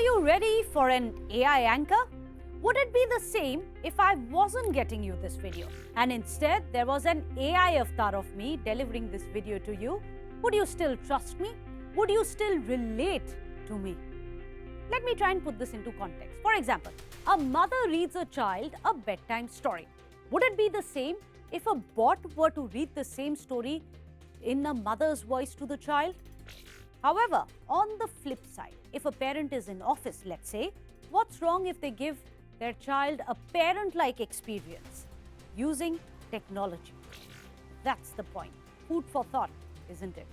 Are you ready for an AI anchor? Would it be the same if I wasn't getting you this video and instead there was an AI avatar of me delivering this video to you? Would you still trust me? Would you still relate to me? Let me try and put this into context. For example, a mother reads a child a bedtime story. Would it be the same if a bot were to read the same story in a mother's voice to the child? However, on the flip side, if a parent is in office, let's say, what's wrong if they give their child a parent-like experience using technology? That's the point. Food for thought, isn't it?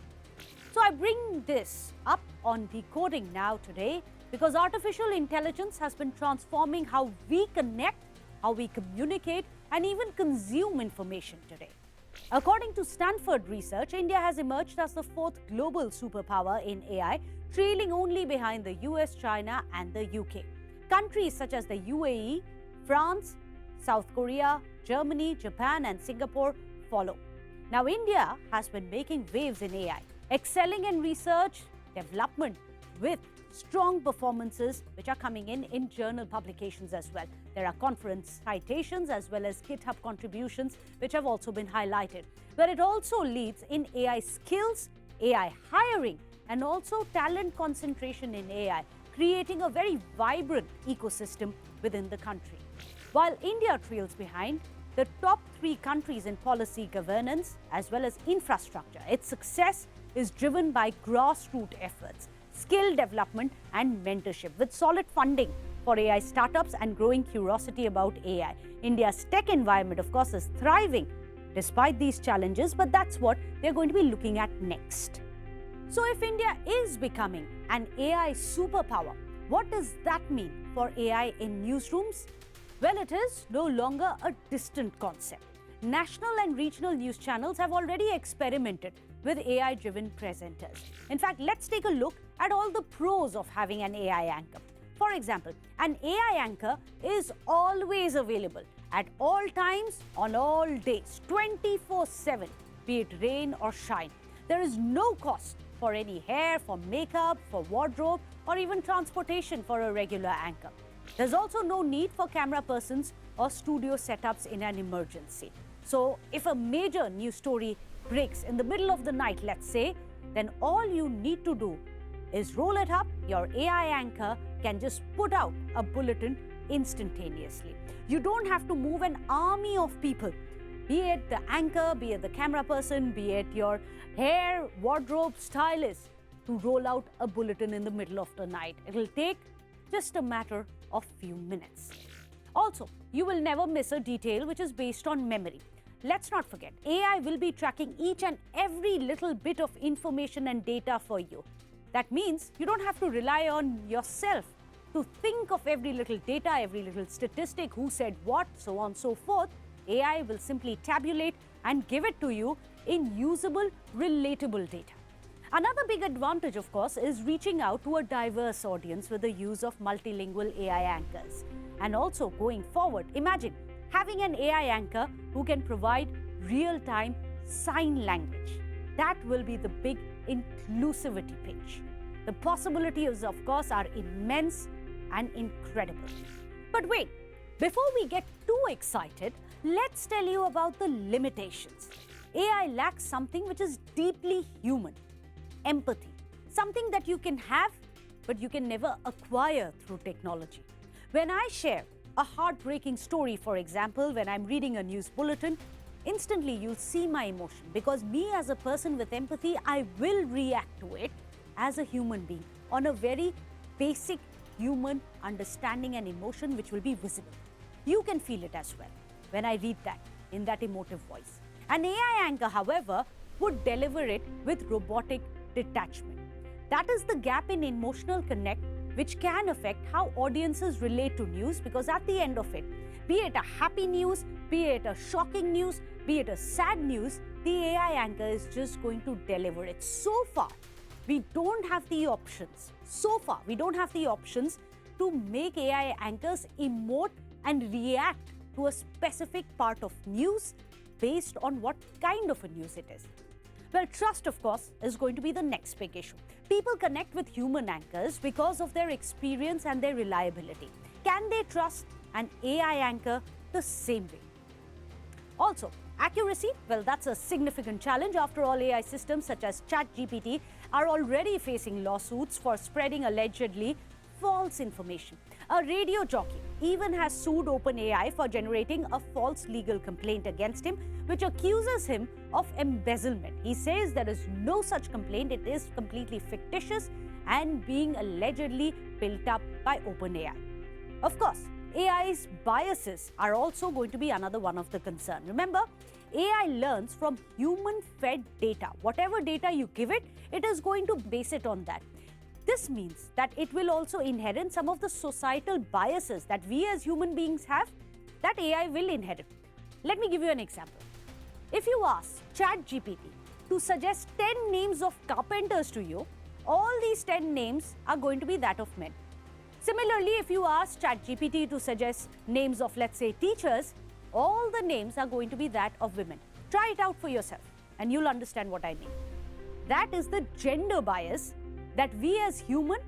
So I bring this up on Decoding Now today because artificial intelligence has been transforming how we connect, how we communicate, and even consume information today. According to Stanford research, India has emerged as the fourth global superpower in AI, trailing only behind the US, China, and the UK. Countries such as the UAE, France, South Korea, Germany, Japan, and Singapore follow. Now, India has been making waves in AI, excelling in research development with strong performances which are coming in journal publications as well. There are conference citations as well as GitHub contributions which have also been highlighted. But it also leads in AI skills, AI hiring, and also talent concentration in AI, creating a very vibrant ecosystem within the country. While India trails behind the top 3 countries in policy governance as well as infrastructure, its success is driven by grassroots efforts, skill development, and mentorship. With solid funding for AI startups and growing curiosity about AI, India's tech environment, of course, is thriving despite these challenges, but that's what they're going to be looking at next. So if India is becoming an AI superpower, what does that mean for AI in newsrooms? Well, it is no longer a distant concept. National and regional news channels have already experimented with AI-driven presenters. In fact, let's take a look at all the pros of having an AI anchor. For example, an AI anchor is always available at all times, on all days, 24/7, be it rain or shine. There is no cost for any hair, for makeup, for wardrobe, or even transportation for a regular anchor. There's also no need for camera persons or studio setups in an emergency. So if a major news story breaks in the middle of the night, let's say, then all you need to do is roll it up. Your AI anchor can just put out a bulletin instantaneously. You don't have to move an army of people, be it the anchor, be it the camera person, be it your hair, wardrobe stylist, to roll out a bulletin in the middle of the night. It'll take just a matter of few minutes. Also, you will never miss a detail which is based on memory. Let's not forget, AI will be tracking each and every little bit of information and data for you. That means you don't have to rely on yourself to think of every little data, every little statistic, who said what, so on and so forth. AI will simply tabulate and give it to you in usable, relatable data. Another big advantage, of course, is reaching out to a diverse audience with the use of multilingual AI anchors. And also going forward, imagine having an AI anchor who can provide real-time sign language. That will be the big inclusivity pitch. The possibilities, of course, are immense and incredible. But wait, before we get too excited, let's tell you about the limitations. AI lacks something which is deeply human: empathy. Something that you can have, but you can never acquire through technology. When I share a heartbreaking story, for example, when I'm reading a news bulletin, instantly you'll see my emotion, because me as a person with empathy, I will react to it as a human being on a very basic human understanding and emotion which will be visible. You can feel it as well when I read that in that emotive voice. An AI anchor, however, would deliver it with robotic detachment. That is the gap in emotional connect which can affect how audiences relate to news, because at the end of it, be it a happy news, be it a shocking news, be it a sad news, the AI anchor is just going to deliver it. So far, we don't have the options. To make AI anchors emote and react to a specific part of news based on what kind of a news it is. Well, trust, of course, is going to be the next big issue. People connect with human anchors because of their experience and their reliability. Can they trust an AI anchor the same way? Also, accuracy, well, that's a significant challenge. After all, AI systems such as ChatGPT are already facing lawsuits for spreading allegedly false information. A radio jockey even has sued OpenAI for generating a false legal complaint against him, which accuses him of embezzlement. He says there is no such complaint, it is completely fictitious and being allegedly built up by OpenAI. Of course, AI's biases are also going to be another one of the concern. Remember, AI learns from human-fed data. Whatever data you give it, it is going to base it on that. This means that it will also inherit some of the societal biases that we as human beings have, that AI will inherit. Let me give you an example. If you ask ChatGPT to suggest 10 names of carpenters to you, all these 10 names are going to be that of men. Similarly, if you ask ChatGPT to suggest names of, let's say, teachers, all the names are going to be that of women. Try it out for yourself and you'll understand what I mean. That is the gender bias that we as human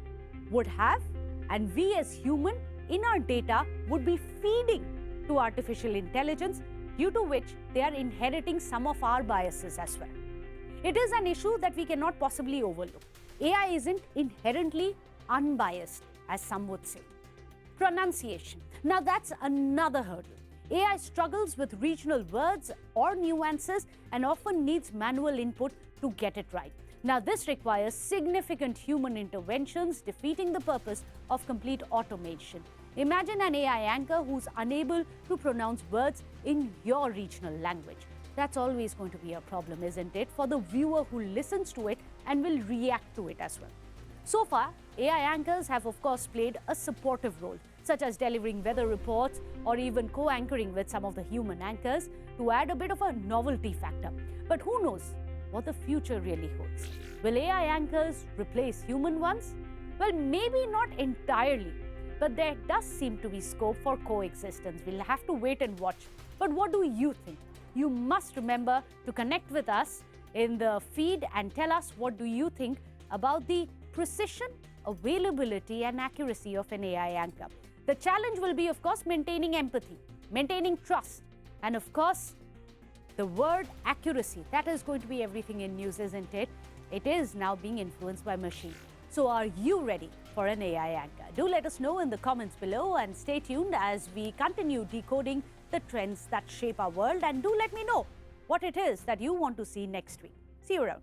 would have, and we as human in our data would be feeding to artificial intelligence, due to which they are inheriting some of our biases as well. It is an issue that we cannot possibly overlook. AI isn't inherently unbiased, as some would say. Pronunciation. Now that's another hurdle. AI struggles with regional words or nuances and often needs manual input to get it right. Now this requires significant human interventions, defeating the purpose of complete automation. Imagine an AI anchor who's unable to pronounce words in your regional language. That's always going to be a problem, isn't it, for the viewer who listens to it and will react to it as well. So far, AI anchors have of course played a supportive role, such as delivering weather reports or even co-anchoring with some of the human anchors to add a bit of a novelty factor. But who knows what the future really holds? Will AI anchors replace human ones? Well, maybe not entirely, but there does seem to be scope for coexistence. We'll have to wait and watch. But what do you think? You must remember to connect with us in the feed and tell us what do you think about the precision, availability and accuracy of an AI anchor. The challenge will be, of course, maintaining empathy, maintaining trust, and of course, the word accuracy. That is going to be everything in news, isn't it? It is now being influenced by machine. So are you ready for an AI anchor? Do let us know in the comments below and stay tuned as we continue decoding the trends that shape our world, and do let me know what it is that you want to see next week. See you around.